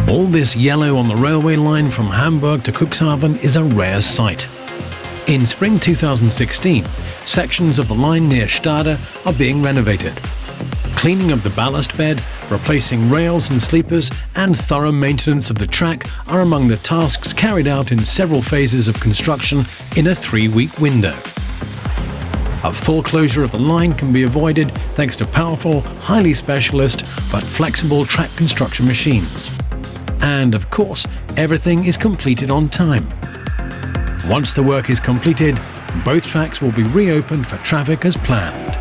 All this yellow on the railway line from Hamburg to Cuxhaven is a rare sight. In spring 2016, sections of the line near Stade are being renovated. Cleaning of the ballast bed, replacing rails and sleepers, and thorough maintenance of the track are among the tasks carried out in several phases of construction in a 3-week window. A full closure of the line can be avoided thanks to powerful, highly specialist but flexible track construction machines. And of course, everything is completed on time. Once the work is completed, both tracks will be reopened for traffic as planned.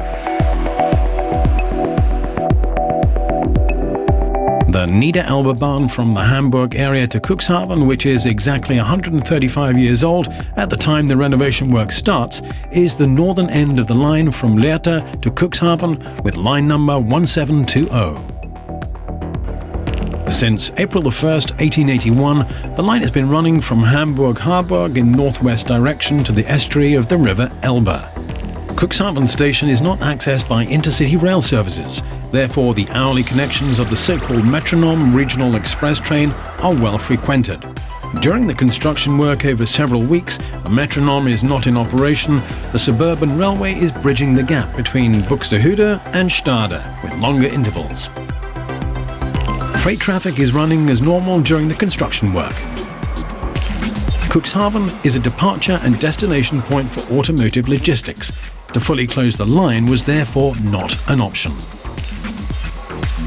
The Niederelbe from the Hamburg area to Cuxhaven, which is exactly 135 years old at the time the renovation work starts, is the northern end of the line from Lehrte to Cuxhaven with line number 1720. Since April 1, 1881, the line has been running from Hamburg-Harburg in northwest direction to the estuary of the river Elbe. Cuxhaven station is not accessed by intercity rail services. Therefore, the hourly connections of the so-called Metronome regional express train are well frequented. During the construction work over several weeks, a Metronome is not in operation. The suburban railway is bridging the gap between Buxtehude and Stade with longer intervals. Freight traffic is running as normal during the construction work. Cuxhaven is a departure and destination point for automotive logistics. To fully close the line was therefore not an option.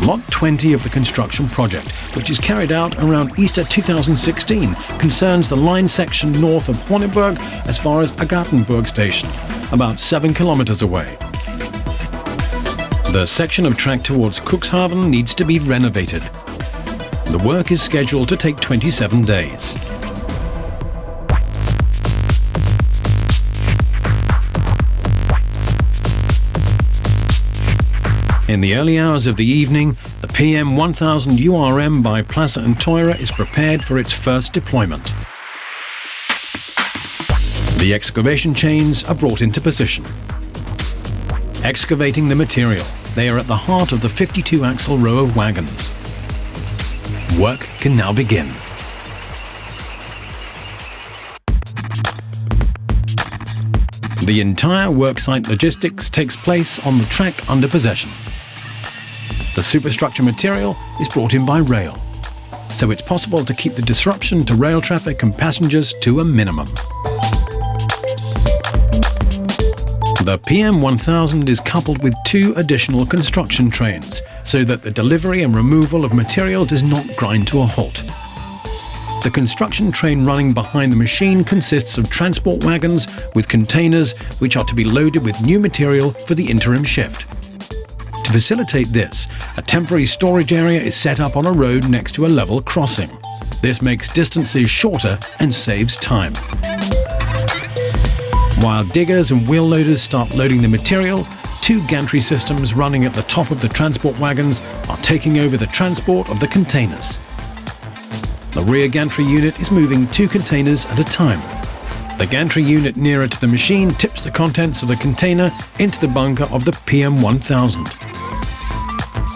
Lot 20 of the construction project, which is carried out around Easter 2016, concerns the line section north of Horneburg as far as Agathenburg station, about 7 kilometers away. The section of track towards Cuxhaven needs to be renovated. The work is scheduled to take 27 days. In the early hours of the evening, the PM 1000 URM by Plasser Theurer is prepared for its first deployment. The excavation chains are brought into position. Excavating the material, they are at the heart of the 52-axle row of wagons. Work can now begin. The entire worksite logistics takes place on the track under possession. The superstructure material is brought in by rail, so it's possible to keep the disruption to rail traffic and passengers to a minimum. The PM 1000 is coupled with 2 additional construction trains, so that the delivery and removal of material does not grind to a halt. The construction train running behind the machine consists of transport wagons with containers which are to be loaded with new material for the interim shift. To facilitate this, a temporary storage area is set up on a road next to a level crossing. This makes distances shorter and saves time. While diggers and wheel loaders start loading the material, 2 gantry systems running at the top of the transport wagons are taking over the transport of the containers. The rear gantry unit is moving 2 containers at a time. The gantry unit nearer to the machine tips the contents of the container into the bunker of the PM 1000.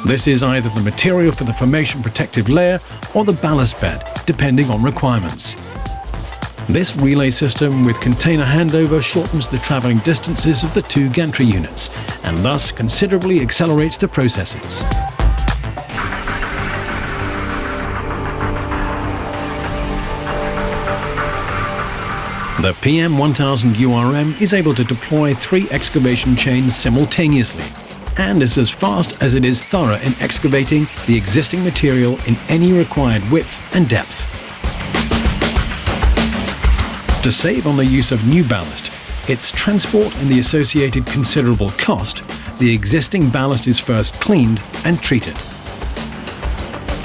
This is either the material for the formation protective layer or the ballast bed, depending on requirements. This relay system with container handover shortens the travelling distances of the 2 gantry units and thus considerably accelerates the processes. The PM 1000 URM is able to deploy 3 excavation chains simultaneously and is as fast as it is thorough in excavating the existing material in any required width and depth. To save on the use of new ballast, its transport and the associated considerable cost, the existing ballast is first cleaned and treated.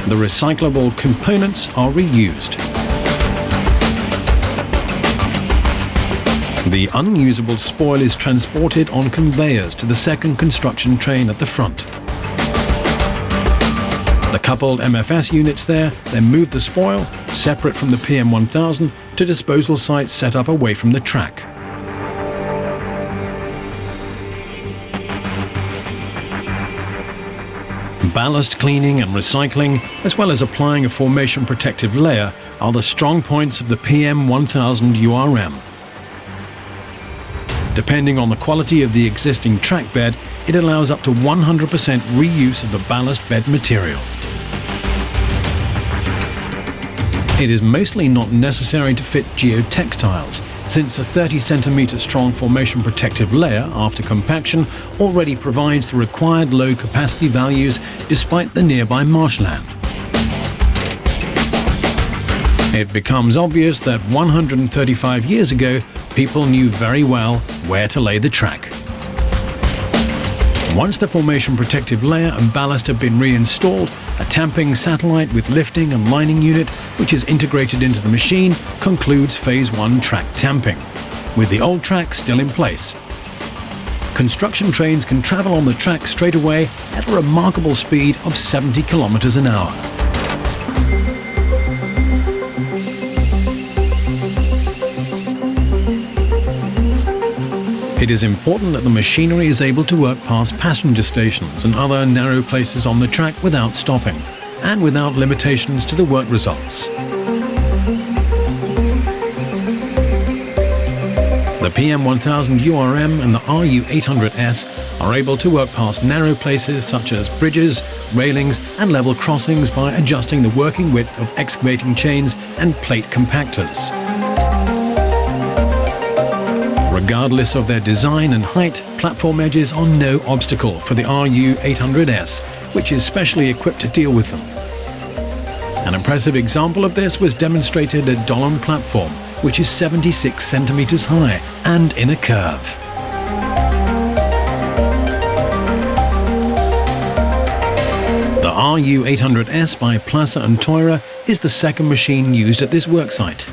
The recyclable components are reused. The unusable spoil is transported on conveyors to the second construction train at the front. The coupled MFS units there then move the spoil, separate from the PM 1000, to disposal sites set up away from the track. Ballast cleaning and recycling, as well as applying a formation protective layer, are the strong points of the PM1000 URM. Depending on the quality of the existing track bed, it allows up to 100% reuse of the ballast bed material. It is mostly not necessary to fit geotextiles, since a 30 cm strong formation protective layer after compaction already provides the required load capacity values despite the nearby marshland. It becomes obvious that 135 years ago, people knew very well where to lay the track. Once the formation protective layer and ballast have been reinstalled, a tamping satellite with lifting and lining unit, which is integrated into the machine, concludes Phase 1 track tamping, with the old track still in place. Construction trains can travel on the track straight away at a remarkable speed of 70 km an hour. It is important that the machinery is able to work past passenger stations and other narrow places on the track without stopping, and without limitations to the work results. The PM1000 URM and the RU800S are able to work past narrow places such as bridges, railings and level crossings by adjusting the working width of excavating chains and plate compactors. Regardless of their design and height, platform edges are no obstacle for the RU800S, which is specially equipped to deal with them. An impressive example of this was demonstrated at Dollond platform, which is 76 centimeters high and in a curve. The RU800S by Plasser and Theurer is the second machine used at this worksite.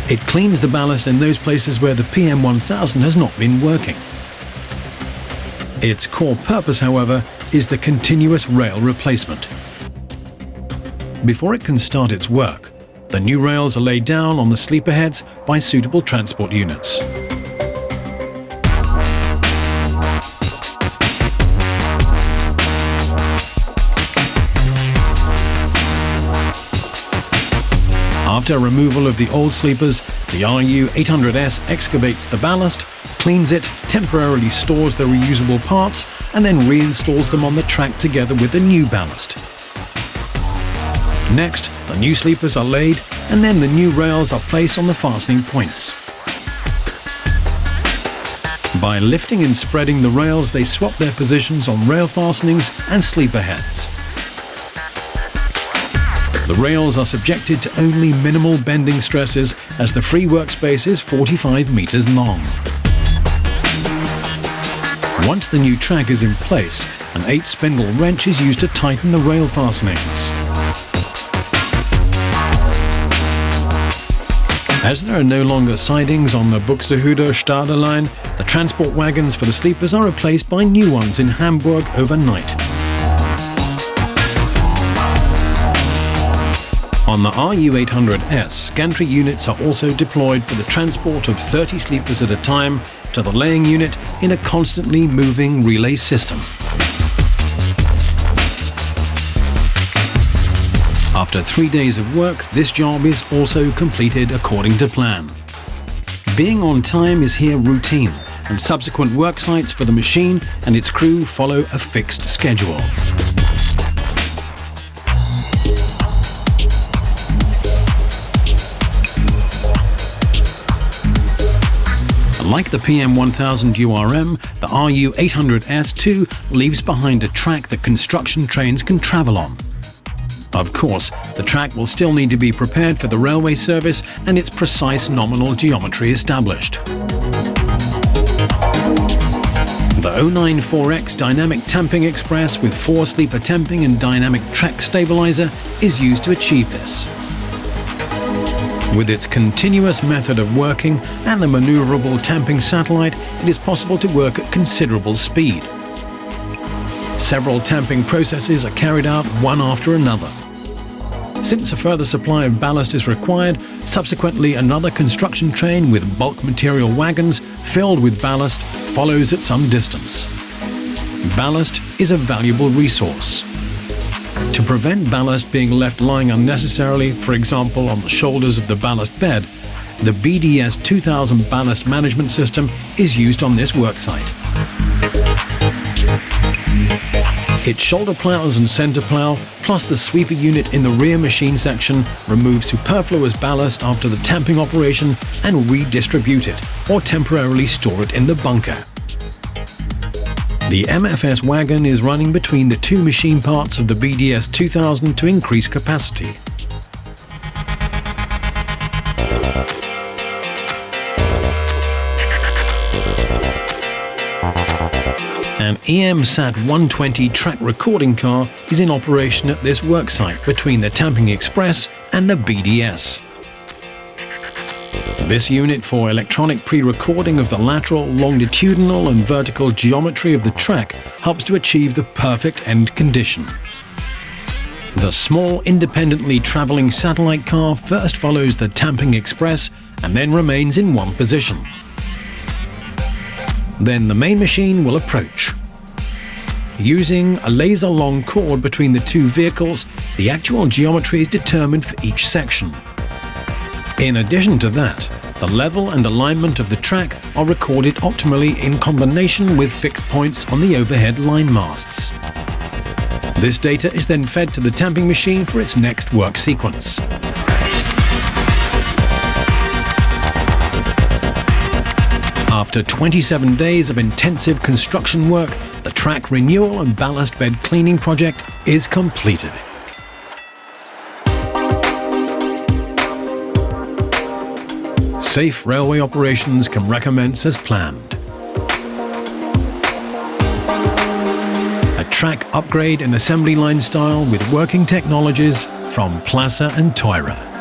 It cleans the ballast in those places where the PM1000 has not been working. Its core purpose, however, is the continuous rail replacement. Before it can start its work, the new rails are laid down on the sleeper heads by suitable transport units. After removal of the old sleepers, the RU800S excavates the ballast, cleans it, temporarily stores the reusable parts, and then reinstalls them on the track together with the new ballast. Next, the new sleepers are laid, and then the new rails are placed on the fastening points. By lifting and spreading the rails, they swap their positions on rail fastenings and sleeper heads. The rails are subjected to only minimal bending stresses as the free workspace is 45 meters long. Once the new track is in place, an 8-spindle wrench is used to tighten the rail fastenings. As there are no longer sidings on the Buxtehuder Stade line, the transport wagons for the sleepers are replaced by new ones in Hamburg overnight. On the RU800S, gantry units are also deployed for the transport of 30 sleepers at a time to the laying unit in a constantly moving relay system. After 3 days of work, this job is also completed according to plan. Being on time is here routine, and subsequent work sites for the machine and its crew follow a fixed schedule. Like the PM1000 URM, the RU800S too leaves behind a track that construction trains can travel on. Of course, the track will still need to be prepared for the railway service and its precise nominal geometry established. The 094X Dynamic Tamping Express with 4-sleeper tamping and dynamic track stabilizer is used to achieve this. With its continuous method of working and the maneuverable tamping satellite, it is possible to work at considerable speed. Several tamping processes are carried out one after another. Since a further supply of ballast is required, subsequently another construction train with bulk material wagons filled with ballast follows at some distance. Ballast is a valuable resource. To prevent ballast being left lying unnecessarily, for example on the shoulders of the ballast bed, the BDS 2000 ballast management system is used on this worksite. Its shoulder plows and center plow, plus the sweeper unit in the rear machine section, remove superfluous ballast after the tamping operation and redistribute it, or temporarily store it in the bunker. The MFS wagon is running between the two machine parts of the BDS 2000 to increase capacity. An EM-SAT 120 track recording car is in operation at this worksite between the Tamping Express and the BDS. This unit for electronic pre-recording of the lateral, longitudinal and vertical geometry of the track helps to achieve the perfect end condition. The small, independently traveling satellite car first follows the Tamping Express and then remains in one position. Then the main machine will approach. Using a laser-long cord between the two vehicles, the actual geometry is determined for each section. In addition to that, the level and alignment of the track are recorded optimally in combination with fixed points on the overhead line masts. This data is then fed to the tamping machine for its next work sequence. After 27 days of intensive construction work, the track renewal and ballast bed cleaning project is completed. Safe railway operations can recommence as planned. A track upgrade and assembly line style with working technologies from Plasser and Theurer.